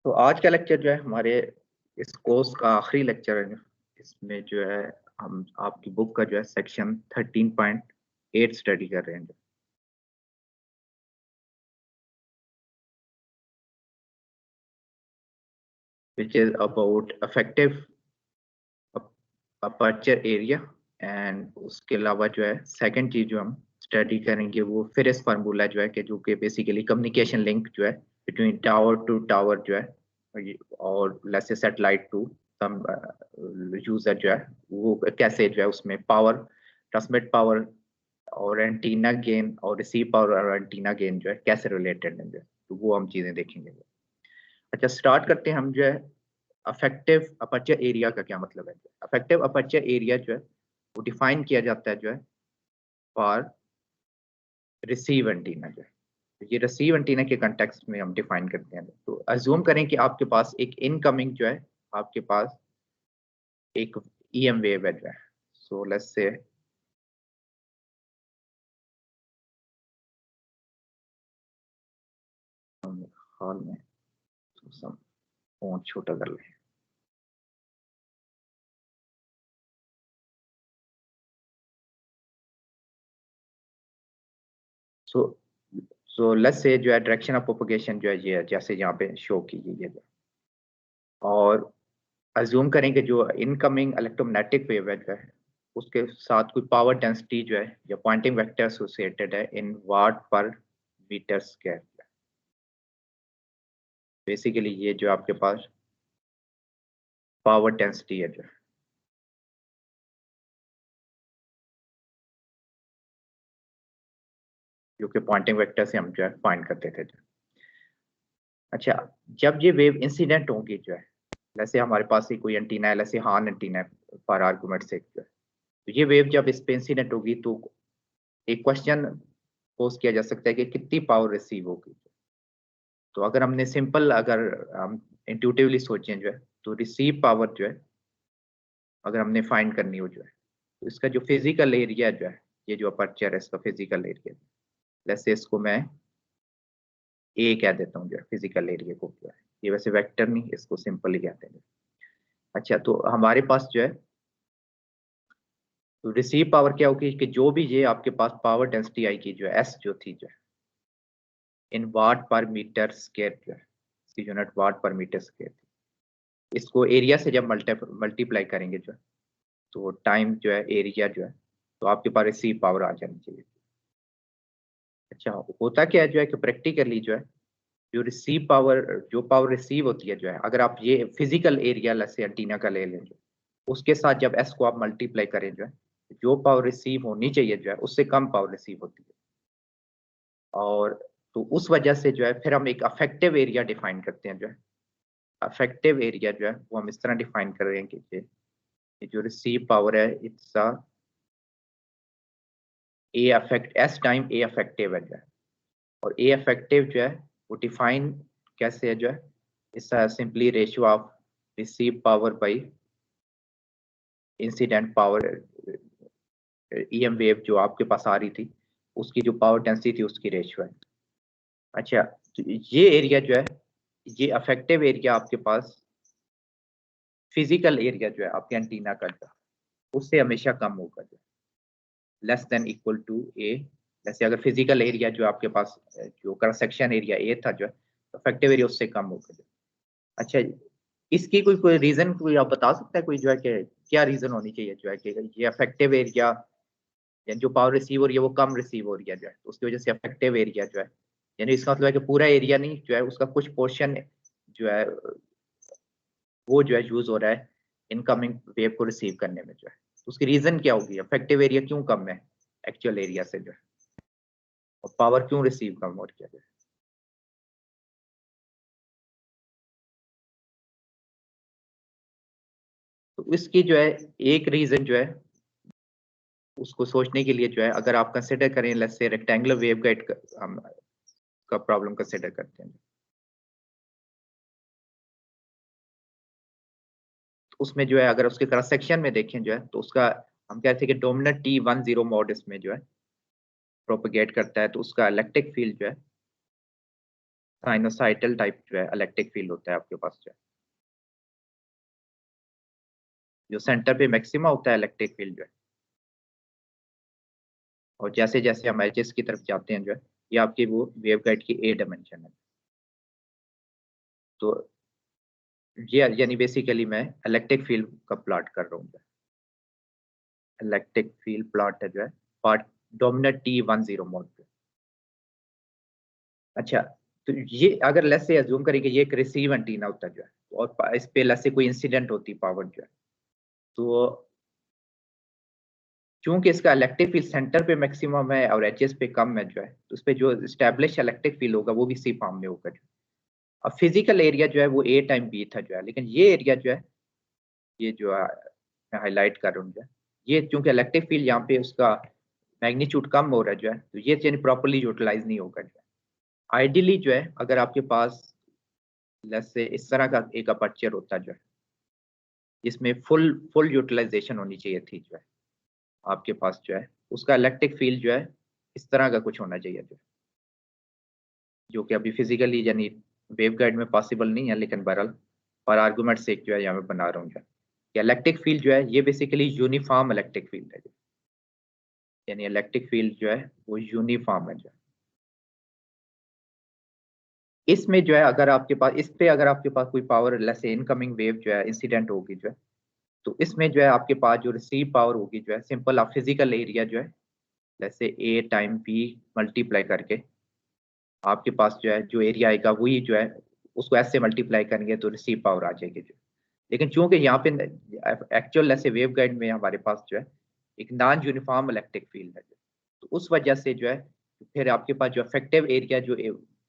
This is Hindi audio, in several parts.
तो आज का लेक्चर जो है हमारे इस कोर्स का आखिरी लेक्चर है। इसमें जो है हम आपकी बुक का जो है सेक्शन 13.8 स्टडी कर रहे हैं, which is about effective aperture area. And उसके अलावा जो है सेकंड चीज जो हम स्टडी करेंगे वो फिरिस फार्मूला जो है कि जो कि बेसिकली कम्युनिकेशन लिंक जो है बिटवीन टावर टू टावर जो है और let's say satellite to some user जो है वो कैसे जो है उसमें पावर ट्रांसमिट पावर और एंटीना गेन और रिसीव पावर और एंटीना गेन जो है कैसे रिलेटेड है, तो वो हम चीजें देखेंगे। अच्छा, स्टार्ट करते हैं हम जो है अफेक्टिव अपर्चर एरिया का क्या मतलब है। अफेक्टिव अपर्चर एरिया जो है वो डिफाइन किया जाता है जो है फॉर रिसीव एंटीना जो है। तो ये रिसीव एंटीना के कंटेक्स्ट में हम डिफाइन करते हैं। तो अज्यूम करें कि आपके पास एक इनकमिंग जो है आपके पास एक ईएम वेव है जो है। सो लेट्स से हॉल में फोन छोटा कर लें। सो सो लेट्स से जो है डायरेक्शन ऑफ प्रोपगेशन जो है ये है जैसे यहाँ पे शो की गई है। और अज्यूम करें कि जो इनकमिंग इलेक्ट्रोमैग्नेटिक वेव है जो है उसके साथ कोई पावर डेंसिटी जो है या पॉइंटिंग वेक्टर एसोसिएटेड है इन वाट पर मीटर स्क्वायर। बेसिकली ये जो आपके पास पावर डेंसिटी है जो है, जो कि पॉइंटिंग वेक्टर से हम जो है फाइंड करते थे जो। अच्छा, जब ये वेव इंसिडेंट होंगी जो है, जैसे हमारे पास ही कोई एंटीना है, जैसे हार्न एंटीना है फॉर आर्गुमेंट से जो है, तो ये वेव जब इस पे इंसिडेंट होगी तो एक क्वेश्चन पोज किया जा सकता है कि कितनी पावर रिसीव होगी। तो अगर हमने सिंपल अगर हम इंट्यूटिवली सोचें जो है तो रिसीव पावर जो है अगर हमने फाइंड करनी हो जो है तो इसका जो फिजिकल एरिया जो है, ये जो अपर्चर है इसका फिजिकल एरिया, जैसे इसको मैं ए कह देता हूँ जो है फिजिकल एरिया को जो है, ये वैसे वेक्टर नहीं, इसको सिंपल ही कहते हैं। अच्छा, तो हमारे पास जो है तो रिसीव पावर क्या होगी कि जो भी ये आपके पास पावर डेंसिटी आएगी जो है एस जो थी जो है इन वाट पर मीटर स्क्वायर जो है, इसकी यूनिट वाट पर मीटर स्क्वायर थी। इसको एरिया से जब मल्टीप्लाई करेंगे जो है तो टाइम जो है एरिया जो है तो आपके पास रिसीव पावर आ जानी चाहिए। अच्छा, होता क्या है जो है कि प्रैक्टिकली जो है जो पावर रिसीव होती है जो है, अगर आप ये फिजिकल एरिया से एंटीना का ले लें जो उसके साथ जब एस को आप मल्टीप्लाई करें जो पावर रिसीव होनी चाहिए जो है उससे कम पावर रिसीव होती है। और तो उस वजह से जो है फिर हम एक अफेक्टिव एरिया डिफाइन करते हैं जो है। अफेक्टिव एरिया जो है वो हम इस तरह डिफाइन कर रहे हैं कि ये जो रिसीव पावर है it's a affect S time A affective है जो है। और ए अफेक्टिव जो है वो डिफाइन कैसे है जो है, it's simply ratio of receive power by incident power. EM wave जो आपके पास आ रही थी उसकी जो पावर डेंसिटी थी उसकी रेशियो है। अच्छा, तो ये एरिया जो है ये अफेक्टिव एरिया आपके पास फिजिकल एरिया जो है आपके एंटीना का जो उससे हमेशा कम होगा जो लेस देन इक्वल टू ए। जैसे अगर फिजिकल एरिया जो आपके पास जो क्रॉस सेक्शन एरिया ए था जो है अफेक्टिव एरिया उससे कम होगा जो। अच्छा, इसकी कोई कोई रीजन कोई आप बता सकता है कोई जो है कि क्या रीजन होनी चाहिए जो है कि ये अफेक्टिव एरिया या जो पावर रिसीव हो रही है वो कम रिसीव हो रही है जो है तो उसकी वजह से अफेक्टिव एरिया जो है, यानी इसका मतलब है कि पूरा एरिया नहीं जो है उसका कुछ पोर्शन जो है वो जो है यूज हो रहा है इनकमिंग वेव को रिसीव करने में जो है, तो उसकी रीजन क्या होगी, इफेक्टिव एरिया क्यों कम है एक्चुअल एरिया से जो है, और पावर क्यों रिसीव कम हो रही है। तो इसकी जो है एक रीजन जो है उसको सोचने के लिए जो है अगर आप कंसिडर करें लेट्स से रेक्टेंगुलर वेवगाइड हम का प्रॉब्लम कंसिडर करते हैं, तो उसमें जो है अगर उसके क्रॉस सेक्शन में देखें जो है तो उसका हम कहते हैं कि डोमिनेंट T10 मोड इसमें जो है प्रोपेगेट करता है, तो उसका इलेक्ट्रिक फील्ड जो है साइनोसाइडल टाइप जो है इलेक्ट्रिक फील्ड होता है आपके पास जो सेंटर पे मैक्सिमा होता है इलेक्ट्रिक फील्ड जो है, और जैसे जैसे हम एजेस की तरफ जाते हैं जो है, ये आपकी वो वेवगाइड की ए डायमेंशन है। तो ये यानी बेसिकली मैं इलेक्ट्रिक फील्ड का प्लॉट कर रहा हूँ। इलेक्ट्रिक फील्ड प्लॉट है जो है पार्ट डोमिनेट T10 मोड पे। अच्छा, तो ये अगर लेट्स से अज्यूम करें कि ये एक रिसीव एंटीना होता है जो है, और इस पे लेट्स से कोई इंसिडेंट होती पावर जो है, तो चूंकि इसका इलेक्ट्रिक फील्ड सेंटर पे मैक्सिमम है और एजेस पे कम है जो है, तो उस पे जो स्टैब्लिश इलेक्ट्रिक फील्ड होगा वो भी सी फॉर्म में होगा। अब फिजिकल एरिया जो है वो ए टाइम बी था जो है, लेकिन ये एरिया जो है, ये जो है मैं हाईलाइट कर रहा हूँ जो है, ये चूंकि इलेक्ट्रिक फील्ड यहाँ पे उसका मैग्नीट्यूड कम हो रहा है जो है, तो ये यानी प्रॉपर्ली यूटिलाइज नहीं होगा जो है। आइडियली जो है अगर आपके पास लेट्स से इस तरह का एक अपर्चर होता जो है, जिसमें फुल फुल यूटिलाइजेशन होनी चाहिए थी जो है आपके पास जो है, उसका इलेक्ट्रिक फील्ड जो है इस तरह का कुछ होना चाहिए जो कि अभी फिजिकली यानी वेवगाइड में पॉसिबल नहीं है, लेकिन बहरहाल और आर्गुमेंट से जो है यहाँ मैं बना रहा हूँ कि इलेक्ट्रिक फील्ड जो है ये बेसिकली यूनिफॉर्म इलेक्ट्रिक फील्ड है, यानी इलेक्ट्रिक फील्ड जो है वो यूनिफॉर्म है जो है। इसमें जो है अगर आपके पास इस पे अगर आपके पास कोई पावर जैसे इनकमिंग वेव जो है इंसिडेंट होगी जो है, तो इसमें जो है आपके पास जो रिसीव पावर होगी जो है, सिंपल आप फिजिकल एरिया जो है जैसे ए टाइम बी मल्टीप्लाई करके आपके पास जो है जो एरिया आएगा वही जो है उसको ऐसे मल्टीप्लाई करेंगे तो रिसीव पावर आ जाएगी जो। लेकिन चूंकि यहाँ पे एक्चुअल ऐसे वेव गाइड में हमारे पास जो है एक नॉन यूनिफॉर्म इलेक्ट्रिक फील्ड है, तो उस वजह से जो है फिर आपके पास जो इफेक्टिव एरिया जो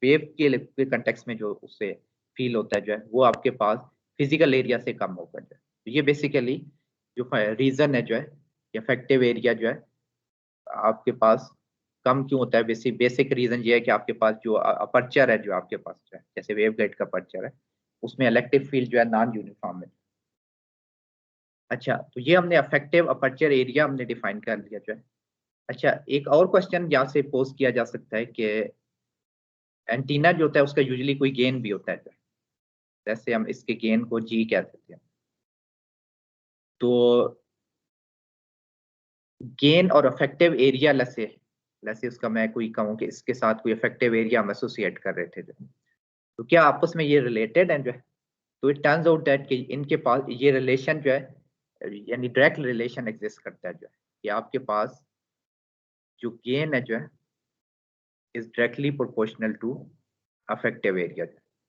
वेव के कंटेक्स में जो उससे फील होता है जो है, वो आपके पास फिजिकल एरिया से कम होगा जो है। तो ये बेसिकली जो रीजन है जो है इफेक्टिव एरिया जो है आपके पास कम क्यों होता है, बेसिक बेसिक रीजन ये है कि आपके पास जो अपर्चर है जो आपके पास जो है जैसे वेवगाइड का अपर्चर है, उसमें इलेक्ट्रिक फील्ड जो है नॉन यूनिफॉर्म है। अच्छा, तो ये हमने अफेक्टिव अपर्चर एरिया हमने डिफाइन कर लिया जो है। अच्छा, एक और क्वेश्चन यहाँ से पोज किया जा सकता है कि एंटीना जो होता है उसका यूजुअली कोई गेन भी होता है जो है। जैसे हम इसके गेन को जी कह सकते हैं, तो गेन और इफेक्टिव एरिया लसे उसका मैं कोई कहूँ कि इसके साथ कोई इफेक्टिव एरिया हम एसोसिएट कर रहे थे जो, तो क्या आपस में ये रिलेटेड है जो है? तो इट टर्न्स आउट दैट कि इनके पास ये रिलेशन जो है यानी डायरेक्ट रिलेशन एग्जिस्ट करता है जो है कि आपके पास जो गेन है जो है is directly proportional to effective area,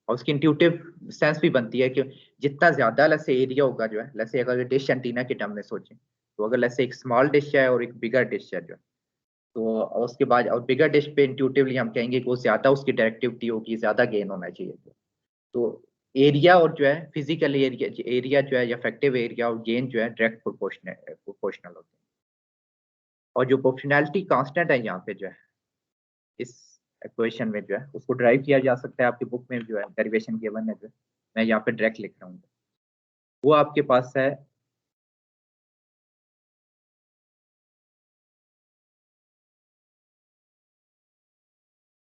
और उसकी इंट्यूटिव सेंस भी बनती है कि जितना ज्यादा लसे एरिया होगा जो है, लसे अगर डिश एंटीना के टर्म में सोचें, तो अगर लसे एक स्मॉल डिश है और एक बिगर डिश है जो, तो उसके बाद और बिगर डिश पे इंट्यूटिवली हम कहेंगे कि वो ज्यादा उसकी डायरेक्टिविटी होगी, ज्यादा गेन होना चाहिए। तो एरिया और जो है फिजिकल एरिया जो है इफेक्टिव एरिया और गेन जो है डायरेक्ट प्रोपोर्शनल होते हैं। और जो प्रोपोर्शनैलिटी कांस्टेंट है यहाँ पे जो है इस इक्वेशन में जो है उसको ड्राइव किया जा सकता है, आपकी बुक में जो है डेरिवेशन गिवन है जो मैं यहाँ पे डायरेक्ट लिख रहा हूँ, वो आपके पास है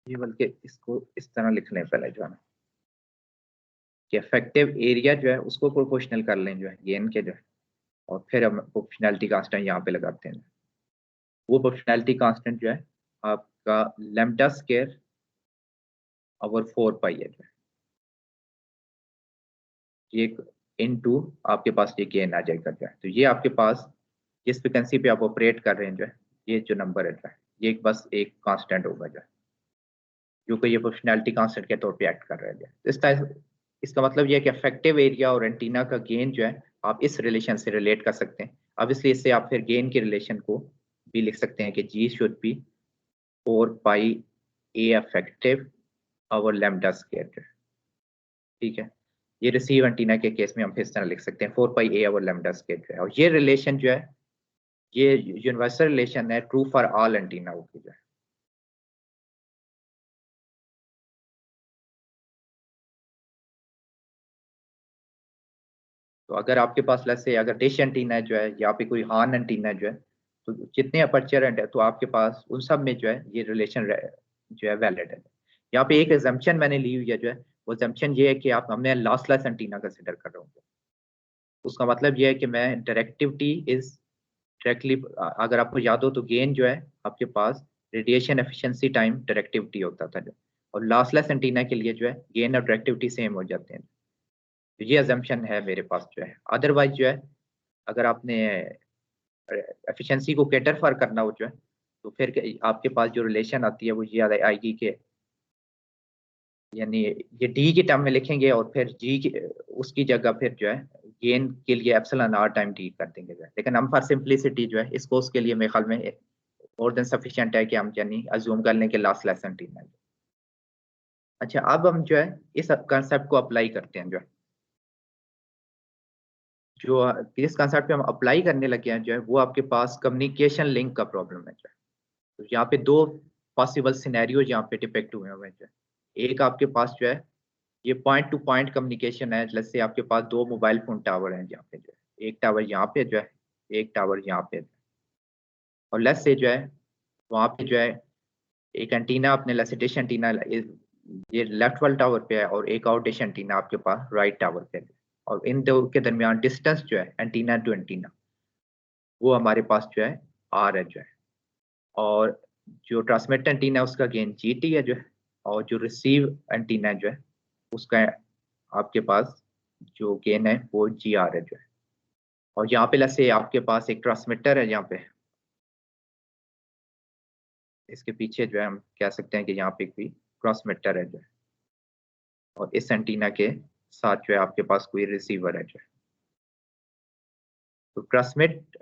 ये, बल्कि इसको इस तरह लिख लें पहले जो है ना कि इफेक्टिव एरिया जो है उसको प्रोपोर्शनल कर लें जो है गेन के जो है, और फिर हम प्रोपोर्शनैलिटी कांस्टेंट यहाँ पे लगाते हैं। वो प्रोपोर्शनैलिटी कांस्टेंट जो है आपका लैम्डा स्क्वायर ओवर 4 पाई है जो है, ये इनटू आपके पास ये गेन आ जाएगा जो है। तो ये आपके पास जिस फ्रिक्वेंसी पे आप ऑपरेट कर रहे हैं जो है, ये जो नंबर है जो है ये एक बस एक कांस्टेंट होगा जो है, जो कि ये प्रोपोर्शनैलिटी कांस्टेंट के तौर पे एक्ट कर रहा है जो है। इस तरह इसका मतलब ये है कि इफेक्टिव एरिया और एंटीना का गेन जो है आप इस रिलेशन से रिलेट कर सकते हैं। अब इसलिए इससे आप फिर गेन के रिलेशन को भी लिख सकते हैं कि g should be 4 pi a effective over lambda square जो है, ठीक है। ये रिसीव एंटीना के केस में हम इस तरह लिख सकते हैं 4 पाई ए ओवर लैम्डा स्क्वायर जो है, और ये रिलेशन जो है ये यूनिवर्सल रिलेशन है, ट्रू फॉर ऑल एंटीना होगी जो है। तो अगर आपके पास से अगर डिश एंटीना जो है या फिर कोई हॉर्न एंटीना जो है, तो जितने अपर्चर है तो आपके पास उन सब में जो है ये रिलेशन जो है वैलिड है। यहाँ पे एक एग्जाम्पशन मैंने ली हुई है जो है, वो एग्जाम्पशन ये है कि मैं लॉसलेस एंटीना कंसिडर कर रहा हूँ। उसका मतलब ये है कि मैं डायरेक्टिविटी इज डायरेक्टली, अगर आपको याद हो तो गेन जो है आपके पास रेडिएशन एफिशिएंसी टाइम डायरेक्टिविटी होता था जो, और लॉसलेस एंटीना के लिए जो है गेन और डायरेक्टिविटी सेम हो जाते हैं। तो ये अजम्पशन है मेरे पास जो है। अदरवाइज जो है अगर आपने एफिशिएंसी को कैटर फॉर करना हो जो है, तो फिर आपके पास जो रिलेशन आती है वो ये आएगी कि यानी ये डी के टर्म में लिखेंगे और फिर जी की उसकी जगह फिर जो है गेन के लिए एप्सिलॉन आर टाइम डी कर देंगे जो है। लेकिन हम फॉर सिंपलिसिटी जो है इस कोर्स के लिए मेरे ख्याल में मोर देन सफिशिएंट है कि हम यानी अज्यूम कर लें कि लास्ट लेसन टीम है। अच्छा, अब हम जो है इस कंसेप्ट को अप्लाई करते हैं जो है, जो जिस कंसेप्ट पे हम अप्लाई करने लगे हैं जो है वो आपके पास कम्युनिकेशन लिंक का प्रॉब्लम है जो है। तो यहाँ पे दो पॉसिबल सिनेरियो यहाँ पे डिपेक्ट हुए हुए हैं जो है। एक आपके पास जो है ये पॉइंट टू पॉइंट कम्युनिकेशन है। जैसे आपके पास दो मोबाइल फोन टावर हैं यहाँ पे जो है, एक टावर यहाँ पे जो है, एक टावर यहाँ पे, और लेट्स से जो है वहाँ पे जो है एक एंटीना अपने लेट्स से डिश एंटीना ये लेफ्ट वाले टावर पे है और एक और डिश एंटीना आपके पास राइट टावर पे है। और इन दो के दरमियान डिस्टेंस जो है एंटीना टू एंटीना वो हमारे पास जो है आर है जो है। और जो ट्रांसमिट एंटीना है उसका गेन जीटी है जो है, और जो रिसीव एंटीना है जो है उसका आपके पास जो गेन है वो जी आर है जो है। और यहाँ पे लेट्स से आपके पास एक ट्रांसमीटर है, यहाँ पे इसके पीछे जो है हम कह सकते हैं कि यहाँ पे कोई ट्रांसमीटर है जो है, और इस एंटीना के साथ जो है आपके पास कोई रिसीवर है जो है। तो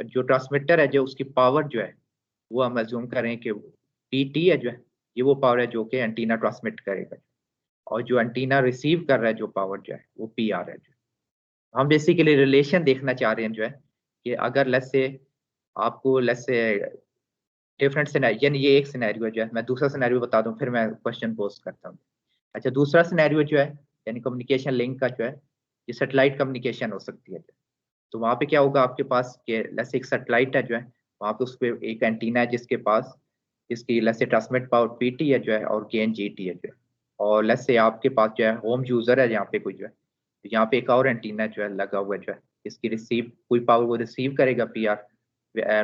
जो ट्रांसमीटर है जो उसकी पावर जो है वो हम अज्यूम करें कि पीटी है जो है, ये वो पावर है जो कि एंटीना ट्रांसमिट करेगा, और जो एंटीना रिसीव कर रहा है जो पावर जो है वो पी आर है जो। हम बेसिकली रिलेशन देखना चाह रहे हैं जो है कि अगर लेट्स से आपको लेट्स से डिफरेंट सिनेरियो, यानी ये एक सिनेरियो जो है, मैं दूसरा सिनेरियो बता दूं फिर मैं क्वेश्चन पोज करता हूँ। अच्छा, दूसरा सिनेरियो जो है यानी कम्युनिकेशन लिंक का जो है, ये सैटेलाइट कम्युनिकेशन हो सकती है। तो वहाँ पे क्या होगा आपके पास कि लेट्स एक सैटेलाइट है जो है, वहाँ पे उस पर एक एंटीना है जिसके पास इसकी let's say transmit power PT है जो है और गेन जीटी है जो है। और लेट्स से आपके पास जो है होम यूजर है यहाँ पे कोई जो है, तो यहाँ पे एक और एंटीना जो है लगा हुआ है जो है, इसकी रिसीव कोई पावर वो रिसीव करेगा पी आर,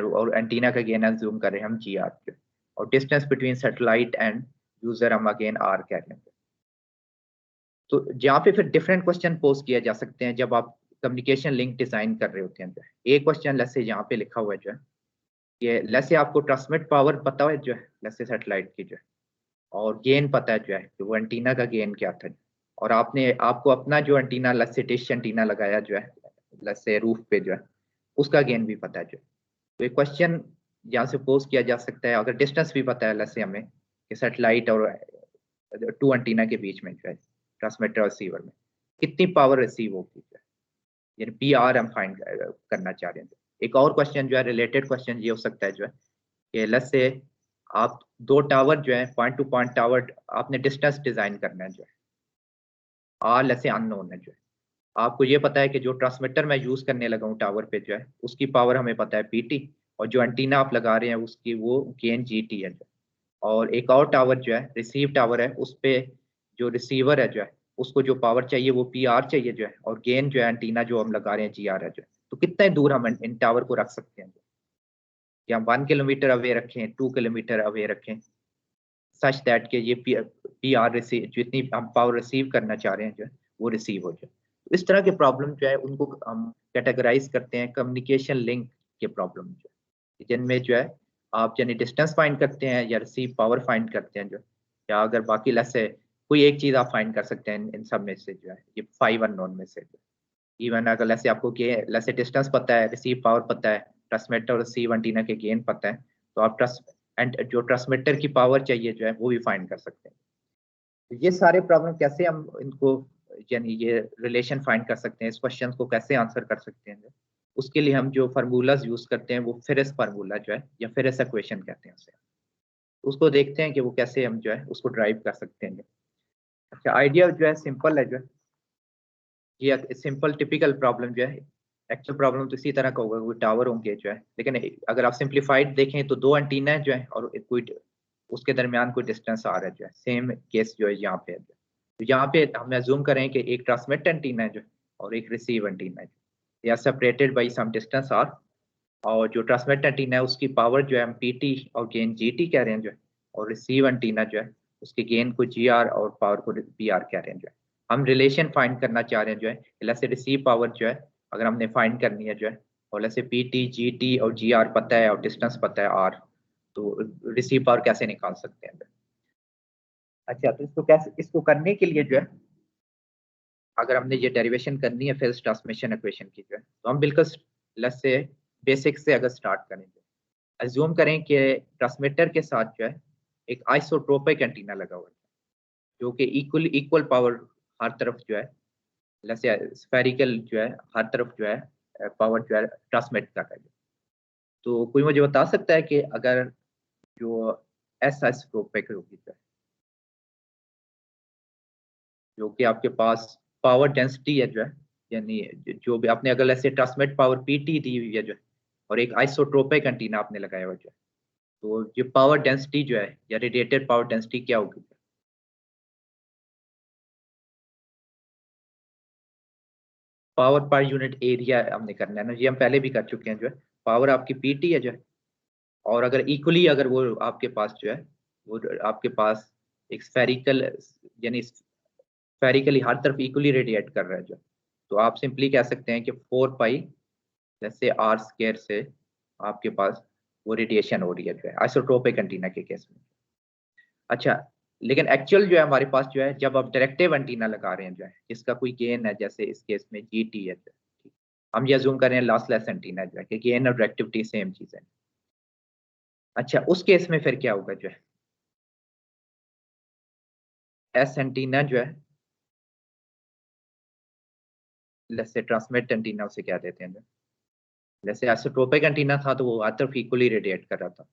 और एंटीना का गेन जूम कर रहे हैं हम जी आर जो, और distance between satellite and user हम अगेन आर कह रहे हैं। तो जहाँ पे फिर डिफरेंट क्वेश्चन पोस्ट किया जा सकते हैं जब आप कम्युनिकेशन लिंक डिजाइन कर रहे होते हैं जो है। एक क्वेश्चन लेट्स से यहाँ पे लिखा हुआ है जो है, ये लेट्स से आपको ट्रांसमिट पावर पता है जो है लेट्स से सैटेलाइट की जो है, और गेन पता है जो है कि वो एंटीना का गेन क्या था, और आपको अपना जो antenna let's say dish antenna लगाया जो है लेट्स से रूफ पे जो है, उसका गेन भी पता है जो। तो एक क्वेश्चन यहाँ से पोज किया जा सकता है, अगर डिस्टेंस भी पता है लेट्स से हमें कि सैटेलाइट और टू एंटीना के बीच में जो है ट्रांसमीटर और रिसीवर में कितनी पावर रिसीव होगी, यानी पी आर हम फाइंड करना चाह रहे हैं। एक और क्वेश्चन जो है रिलेटेड क्वेश्चन ये हो सकता है जो है कि लेट्स से आप दो टावर जो है पॉइंट टू पॉइंट टावर आपने डिस्टेंस डिजाइन करना है जो है, आर लेट्स से अननोन है जो है। आपको ये पता है कि जो ट्रांसमीटर मैं यूज करने लगा हूँ टावर पे जो है उसकी पावर हमें पता है पीटी, और जो एंटीना आप लगा रहे हैं उसकी वो गेन जीटी है जो। और एक और टावर जो है रिसीव टावर है, उस पे जो रिसीवर है जो है उसको जो पावर चाहिए वो पी आर चाहिए जो है, और गेन जो है एंटीना जो हम लगा रहे हैं जी आर है जो है। तो कितने दूर हम इन टावर को रख सकते हैं, कि हम 1 किलोमीटर अवे रखें, 2 किलोमीटर अवे रखें, सच दैट के ये पी आर रिसीव जितनी हम पावर रिसीव करना चाह रहे हैं जो है वो रिसीव हो जाए। तो इस तरह के प्रॉब्लम जो है उनको हम कैटेगराइज करते हैं कम्युनिकेशन लिंक के प्रॉब्लम जो है, जिनमें जो है आप यानी डिस्टेंस फाइंड करते हैं या रिसीव पावर फाइंड करते हैं जो, या अगर बाकी लेस है कोई एक चीज आप फाइंड कर सकते हैं इन सब में से जो है ये 5 अननोन में से। इवन अगर लेसे आपको लेसे डिस्टेंस पता है, रिसीव पावर पता है, ट्रांसमीटर और रिसीव एंटीना के गेन पता है, तो आप जो ट्रांसमीटर की पावर चाहिए जो है वो भी फाइंड कर सकते हैं। तो ये सारे प्रॉब्लम कैसे हम इनको यानी ये रिलेशन फाइंड कर सकते हैं, इस क्वेश्चन को कैसे आंसर कर सकते हैं, उसके लिए हम जो फार्मूलाज यूज करते हैं वो फेरेस फार्मूला जो है या फेरेस इक्वेशन कहते हैं उसे, उसको देखते हैं कि वो कैसे हम जो है उसको ड्राइव कर सकते हैं। अच्छा, आइडिया जो है सिंपल है जो है, ये सिंपल टिपिकल प्रॉब्लम जो है, एक्चुअल प्रॉब्लम तो इसी तरह का होगा, कोई टावर होंगे जो है, लेकिन अगर आप सिंप्लीफाइड देखें तो दो एंटीना जो है और कोई उसके दरमियान कोई डिस्टेंस आ रहा है जो है। सेम केस जो है यहाँ पे है। तो यहाँ पे हम अज्यूम करें कि एक ट्रांसमिट एंटीना है जो और एक रिसीव एंटीना है, they are separated by some distance R, और जो ट्रांसमिट एंटीना है उसकी पावर जो है हम पीटी और गेन जीटी कह रहे हैं जो है, और रिसीव एंटीना जो है उसके गेन को जीआर और पावर को बीआर कह रहे हैं जो है। हम रिलेशन फाइंड करना चाह रहे हैं जो है, जैसे रिसीव पावर जो है अगर हमने फाइंड करनी है जो है, और जैसे पीटी जीटी और जीआर पता है और डिस्टेंस पता है आर, तो रिसीव पावर कैसे निकाल सकते हैं। अच्छा, तो इसको कैसे, इसको करने के लिए जो है अगर हमने ये डेरिवेशन करनी है फिर ट्रांसमिशन इक्वेशन की जो है, तो हम बिल्कुल लेट्स से बेसिक से अगर स्टार्ट करेंगे, अज्यूम करें कि ट्रांसमीटर के साथ जो है एक आइसोट्रोपिक एंटीना लगा हुआ है जो कि इक्वल पावर हर तरफ जो है, जैसे स्फेरिकल जो है हर तरफ जो है पावर जो है ट्रांसमिट कर रहा है। तो कोई मुझे बता सकता है कि अगर जो एस आइसोट्रोपिक होगी जो कि आपके पास पावर डेंसिटी है जो है, यानी जो भी आपने अगर ऐसे ट्रांसमिट पावर पीटी दी हुई है जो है, और एक आइसोट्रोपिक एंटीना आपने लगाया हुआ जो है, तो ये पावर डेंसिटी जो है या रेडिएटेड पावर डेंसिटी क्या होगी? पावर पर यूनिट एरिया हमने करना है ना, ये हम पहले भी कर चुके हैं जो है। पावर आपकी पीटी है जो है, और अगर इक्वली अगर वो आपके पास जो है वो आपके पास एक स्फेरिकल, यानी स्फेरिकली हर तरफ इक्वली रेडिएट कर रहा है जो, तो आप सिंपली कह सकते हैं कि 4 पाई जैसे आर स्क्वायर से आपके पास वो रेडिएशन हो रही है जो है आइसोट्रोपिक एंटीना के केस में। अच्छा, लेकिन एक्चुअल जो है हमारे पास जो है जब आप डायरेक्टिव एंटीना लगा रहे हैं जो है जिसका कोई गेन है, जैसे इस केस में जीटी है जो है, हम ये जूम कर रहे हैं लॉसलेस एंटीना जो है कि गेन और डायरेक्टिविटी सेम चीज है। अच्छा, उस केस में फिर क्या होगा जो है, एस एंटीना जो है, जैसे ट्रांसमिट एंटीना उसे क्या देते हैं जो, जैसे आइसोट्रोपिक एंटीना था तो वो हर तरफ इक्वली रेडिएट कर रहा था,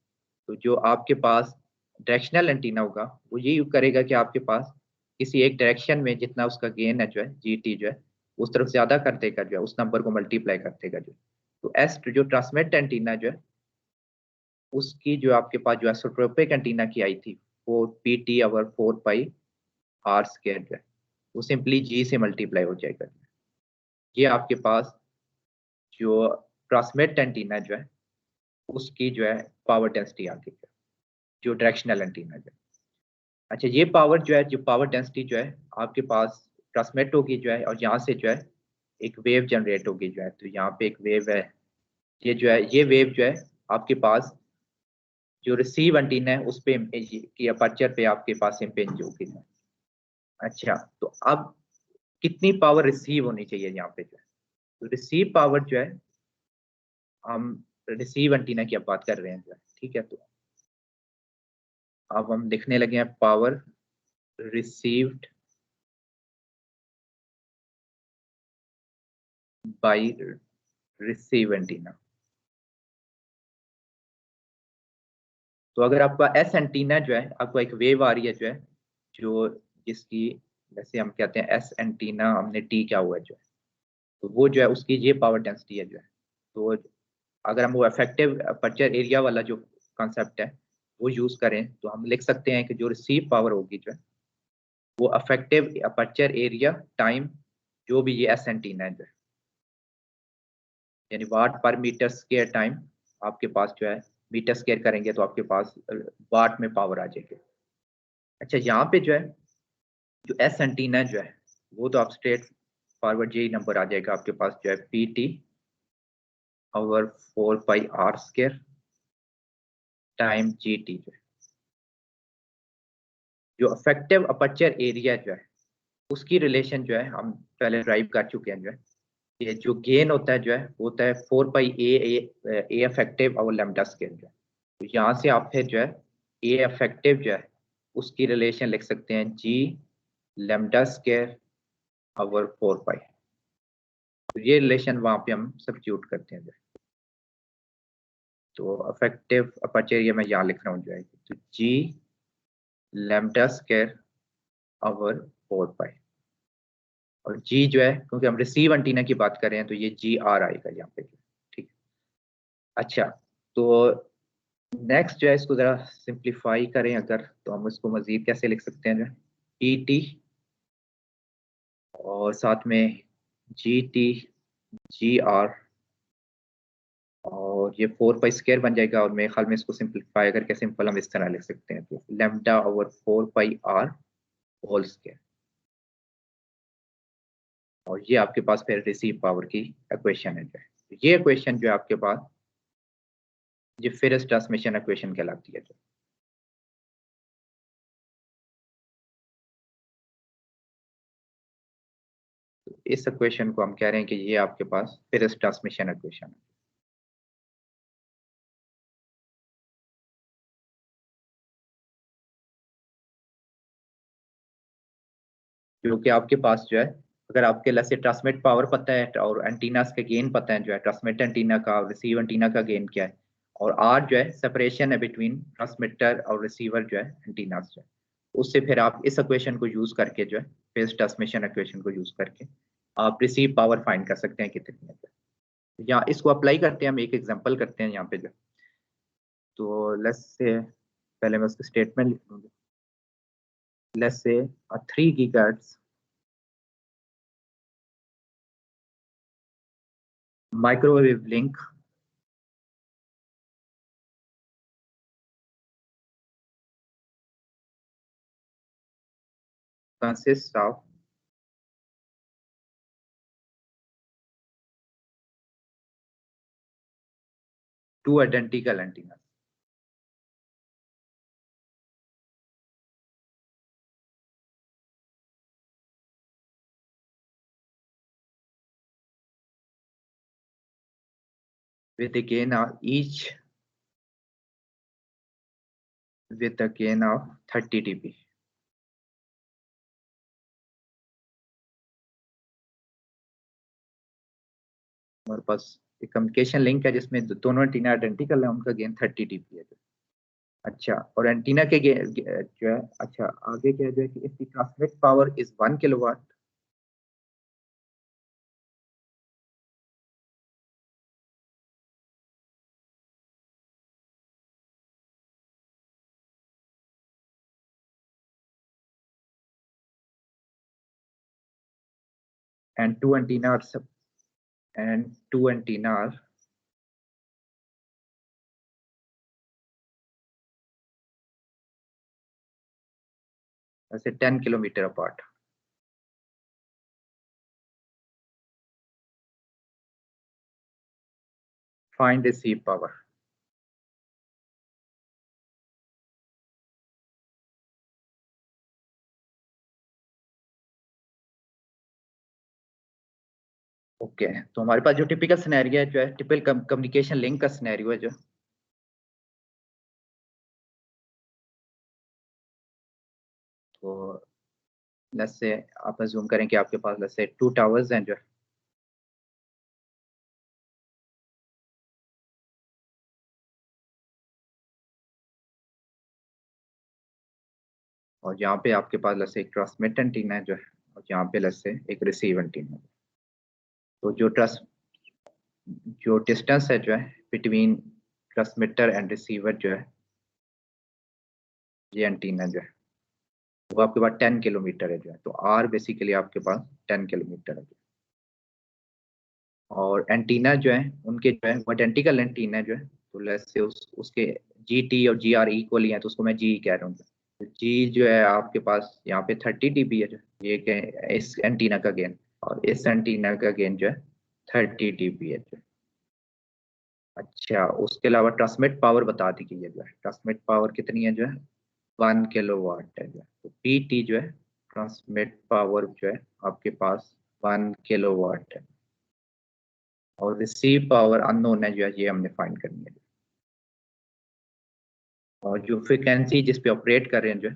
तो जो आपके पास डायरेक्शनल एंटीना होगा वो ये करेगा कि आपके पास किसी एक डायरेक्शन में जितना उसका गेन है जो है जीटी जो है उस तरफ ज्यादा कर देगा जो है, उस नंबर को मल्टीप्लाई कर देगा जो। तो एस जो ट्रांसमिट एंटीना जो है उसकी जो आपके पास जो आइसोट्रोपिक एंटीना की आई थी वो P T over 4 pi R square जो है वो सिंपली जी से मल्टीप्लाई हो जाएगा। ये आपके पास जो ट्रांसमिट एंटीना जो है उसकी जो है पावर डेंसिटी आ गई, जो डायरेक्शनल एंटीना जो है। अच्छा, ये पावर जो है, जो पावर डेंसिटी जो है आपके पास ट्रांसमिट होगी जो है, और यहाँ से जो है एक वेव जनरेट होगी जो है, तो यहाँ पे एक वेव है, ये जो है ये वेव जो है आपके पास जो रिसीव एंटीना है उस पे की अपर्चर पे आपके पास इम्पेंज होगी। अच्छा, तो अब कितनी पावर रिसीव होनी चाहिए यहाँ पे जो है, तो रिसीव पावर जो है हम रिसीव एंटीना की अब बात कर रहे हैं जो है, ठीक है। तो अब हम लिखने लगे हैं power received by receive antenna. तो अगर आपका एस एंटीना जो है आपको एक वेव आ रही है जो है, जो जिसकी जैसे हम कहते हैं एस एंटीना हमने टी क्या हुआ है जो है, तो वो जो है उसकी ये पावर डेंसिटी है जो है। तो अगर हम वो इफेक्टिव अपर्चर एरिया वाला जो कॉन्सेप्ट है वो यूज करें तो हम लिख सकते हैं कि जो रिसीव पावर होगी जो है वो अफेक्टिव अपर्चर एरिया टाइम जो भी ये एस एंटीना है जो है, यानी वाट पर मीटर स्क्वायर टाइम आपके पास जो है, मीटर स्क्वायर करेंगे तो आपके पास वाट में पावर आ जाएगी। अच्छा, यहाँ पे जो है जो एस एंटीना जो है वो तो आप स्ट्रेट फॉरवर्ड यही नंबर आ जाएगा आपके पास जो है P T over 4 pi R square time G T जो है, जो अफेक्टिव अपर्चर एरिया जो है उसकी रिलेशन जो है हम पहले ड्राइव कर चुके हैं जो है, ये जो गेन होता है जो है वो होता है 4 पाई ए इफेक्टिव और लेमडा स्क्वायर जो है। तो यहाँ से आप फिर जो है ए इफेक्टिव जो है उसकी रिलेशन लिख सकते हैं जी लेमडा स्क्वायर ओवर 4 पाई, तो ये रिलेशन वहां पे हम सब्स्टिट्यूट करते हैं जो है। तो अफेक्टिव अपर्चर एरिया मैं यहाँ लिख रहा हूँ जो है, तो जी लेमडा स्क्वायर ओवर 4 पाई, और जी जो है क्योंकि हम रिसीव एंटीना की बात कर रहे हैं तो ये जी आर आएगा यहाँ पे, ठीक। अच्छा, तो नेक्स्ट जो है इसको जरा सिंप्लीफाई करें अगर, तो हम इसको मजीद कैसे लिख सकते हैं जो ई टी और साथ में जी टी जी आर, और ये 4 पाई स्क्वायर बन जाएगा। और मेरे ख्याल में इसको सिंप्लीफाई करके सिंपल हम इस तरह लिख सकते हैं, तो lambda over 4 pi R whole square. और ये आपके पास फिर रिसीव पावर की इक्वेशन है जो है। ये इक्वेशन जो है आपके पास ये फेरस ट्रांसमिशन इक्वेशन कहलाती है। जो तो इस इक्वेशन को हम कह रहे हैं कि ये आपके पास फेरस ट्रांसमिशन इक्वेशन है, जो कि आपके पास जो है, अगर आपके लिए से ट्रांसमिट पावर पता है और एंटीनास का गेन पता है, जो है ट्रांसमिट एंटीना का रिसीव एंटीना का गेन क्या है, और आर जो है सेपरेशन है बिटवीन ट्रांसमिटर और रिसीवर जो है एंटीनास जो है, उससे फिर आप इस इक्वेशन को यूज करके जो है फेज ट्रांसमिशन इक्वेशन को यूज करके आप रिसीव पावर फाइंड कर सकते हैं कितनी है। या इसको अप्लाई करते हैं, हम एक एग्जांपल करते हैं यहाँ पे जो, तो लेट्स से पहले मैं उसका स्टेटमेंट लिख दूंगा। Let's say 3 gigahertz microwave link consists of two identical antennas. With a gain of each with a gain of 30 dB. हमारे पास एक कम्युनिकेशन लिंक है जिसमें दोनों एंटीना आइडेंटिकल है, उनका गेन 30 dB है। अच्छा, और एंटीना के जो है, अच्छा आगे क्या जो है कि इसकी transmit power is 1 kilowatt and two antenna are say 10 kilometer apart. Find receive power. Okay तो हमारे पास जो टिपिकल सिनेरियो है जो है टिपिकल कम्युनिकेशन लिंक का सिनेरियो है जो, तो लेट्स से आप अज्यूम करें कि आपके पास लेट्स से 2 टावर्स हैं जो, और यहाँ पे आपके पास लेट्स से एक ट्रांसमिट एंटीना है जो है, और यहाँ पे लेट्स से एक रिसीव एंटीना है। तो जो डिस्टेंस है जो है बिटवीन ट्रांसमिटर एंड रिसीवर जो है, ये एंटीना जो है वो आपके पास 10 किलोमीटर है जो है, तो आर बेसिकली आपके पास 10 किलोमीटर है। और एंटीना जो है उनके जो है वो आइडेंटिकल एंटीना जो है, तो लेट्स से उसके जी टी और जी आर इक्वली है, तो उसको मैं जी कह रहा हूँ। तो जी जो है आपके पास यहाँ पे 30 dB है जो, ये इस एंटीना का गेन, और इस एंटीना का गेन जो है 30 dB है जो। अच्छा, उसके अलावा ट्रांसमिट पावर बता दी गई है जो है, ट्रांसमिट पावर कितनी है जो है 1 किलोवाट है जो, तो पी टी जो है ट्रांसमिट पावर जो है आपके पास 1 किलोवाट है। और रिसीव पावर अननोन है जो है, ये हमने फाइंड करनी है। और जो फ्रिक्वेंसी जिस पे ऑपरेट कर रहे हैं जो है,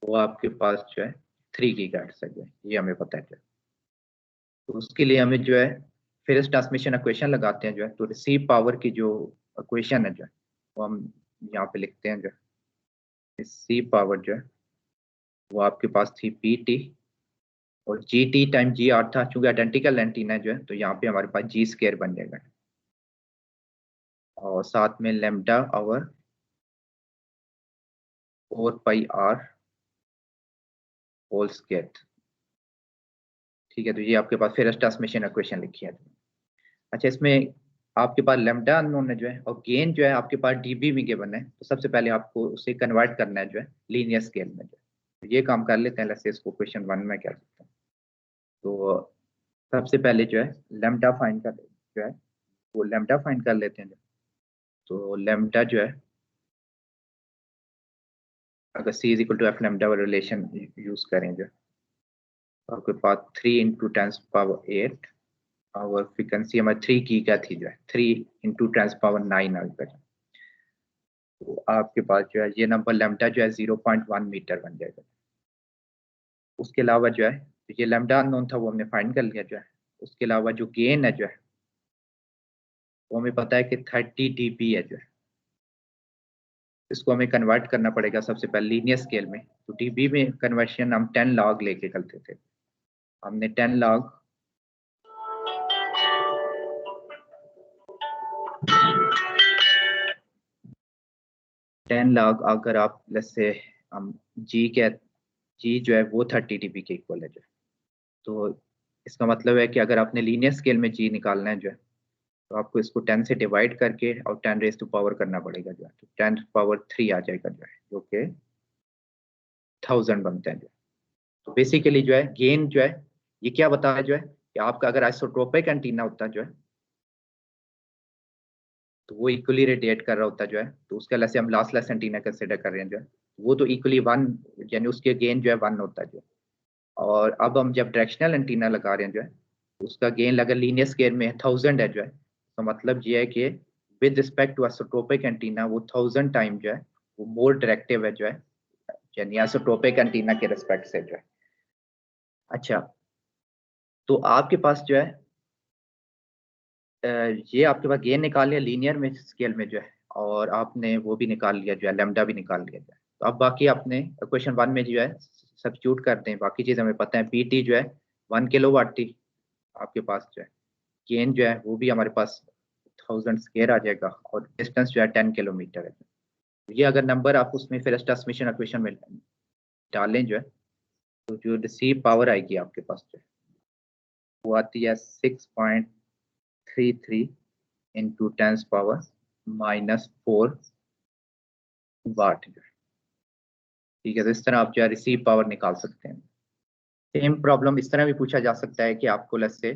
वो आपके पास जो है 3 गीगाहर्ट्ज है जो है, ये हमें पता है जो है। तो उसके लिए हमें जो है फिर इस ट्रांसमिशन इक्वेशन लगाते हैं जो है, तो रिसीव पावर की जो इक्वेशन है जो है वो हम यहाँ पे लिखते हैं जो है, रिसीव पावर जो है वो आपके पास थी पी टी, और G T time G R था, चूंकि आइडेंटिकल एंटीना जो है तो यहाँ पे हमारे पास जी स्क्वायर बन जाएगा, और साथ में lambda over 4πr whole square. ठीक है, तो ये आपके पास फेरस ट्रांसमिशन इक्वेशन लिखी है। अच्छा, इसमें आपके पास लैम्डा अननोन है जो है, और गेन जो है आपके पास डीबी में गिवन है। तो सबसे पहले आपको उसे कन्वर्ट करना है जो है लीनियर स्केल में जो है। तो ये काम कर लेते हैं। जैसे इसको क्वेश्चन 1 में क्या सकते हैं। तो सबसे पहले जो है लैम्डा फाइंड कर जो है वो लैम्डा फाइंड कर लेते हैं। तो लैम्डा जो है, अगर c is equal to F lambda वाला रिलेशन यूज करें जो, तो आपके पास 3 × 10⁻⁸ और फ्रीक्वेंसी हमारी 3 की क्या थी जो है 3 × 10⁻9 आएगा। तो आपके पास जो है ये नंबर लैम्डा जो है 0.1 मीटर बन जाएगा। उसके अलावा जो है, तो ये लैम्डा अननोन था, वो हमने फाइंड कर लिया जो है। उसके अलावा जो गेन है जो है, वो हमें पता है कि 30 dB है जो है। इसको हमें कन्वर्ट करना पड़ेगा सबसे पहले लीनियर स्केल में। तो डीबी में कन्वर्शन हम 10 लॉग लेके चलते थे। हमने 10 लॉग अगर आप जैसे हम जी जो है वो 30 dB के इक्वल है जो है। तो इसका मतलब है कि अगर आपने लीनियर स्केल में जी निकालना है जो है, तो आपको इसको 10 से डिवाइड करके और 10 रेज़ टू पावर करना पड़ेगा जो है। तो 10⁻³ आ जाएगा जो है, जो कि 1000 बनता है जो है। तो बेसिकली जो है गेन जो है, ये क्या बताया है जो है कि आपका अगर आइसोट्रोपिक एंटीना होता जो है, तो वो इक्वली रेडिएट कर रहा होता जो है। तो उसके वजह से हम लॉसलेस एंटीना कंसिडर कर रहे हैं जो है, वो तो इक्वली 1, यानी उसके गेन जो है 1 होता है जो है। और अब हम जब डायरेक्शनल एंटीना लगा रहे हैं जो है, उसका गेन अगर लीनियर स्केल में 1000 है जो है, तो मतलब ये है कि with respect to isotropic antenna वो 1000 टाइम जो है वो मोर डायरेक्टिव है जो है, यानी आइसोट्रोपिक एंटीना के रिस्पेक्ट से जो है। अच्छा, तो आपके पास जो है ये आपके पास गेन निकाल लिया लीनियर में स्केल में जो है, और आपने वो भी निकाल लिया जो है, लैम्डा भी निकाल लिया जो है। तो अब बाकी आपने क्वेश्चन 1 में जो है सब्स्टिट्यूट करते हैं, बाकी चीज़ हमें पता है। पीटी जो है 1 किलोवाट थी आपके पास जो है। गेन जो है वो भी हमारे पास 1000 स्क्वायर आ जाएगा, और डिस्टेंस जो है 10 किलोमीटर है। ये अगर नंबर आप उसमें फिर ट्रांसमिशन इक्वेशन में डालें जो है, तो जो रिसीव पावर आएगी आपके पास जो है, वो आती है 6.33 × 10⁻⁻⁴ वाट जो है। ठीक है, तो इस तरह आप जो है रिसीव पावर निकाल सकते हैं। सेम प्रॉब्लम इस तरह भी पूछा जा सकता है कि आपको लेट्स से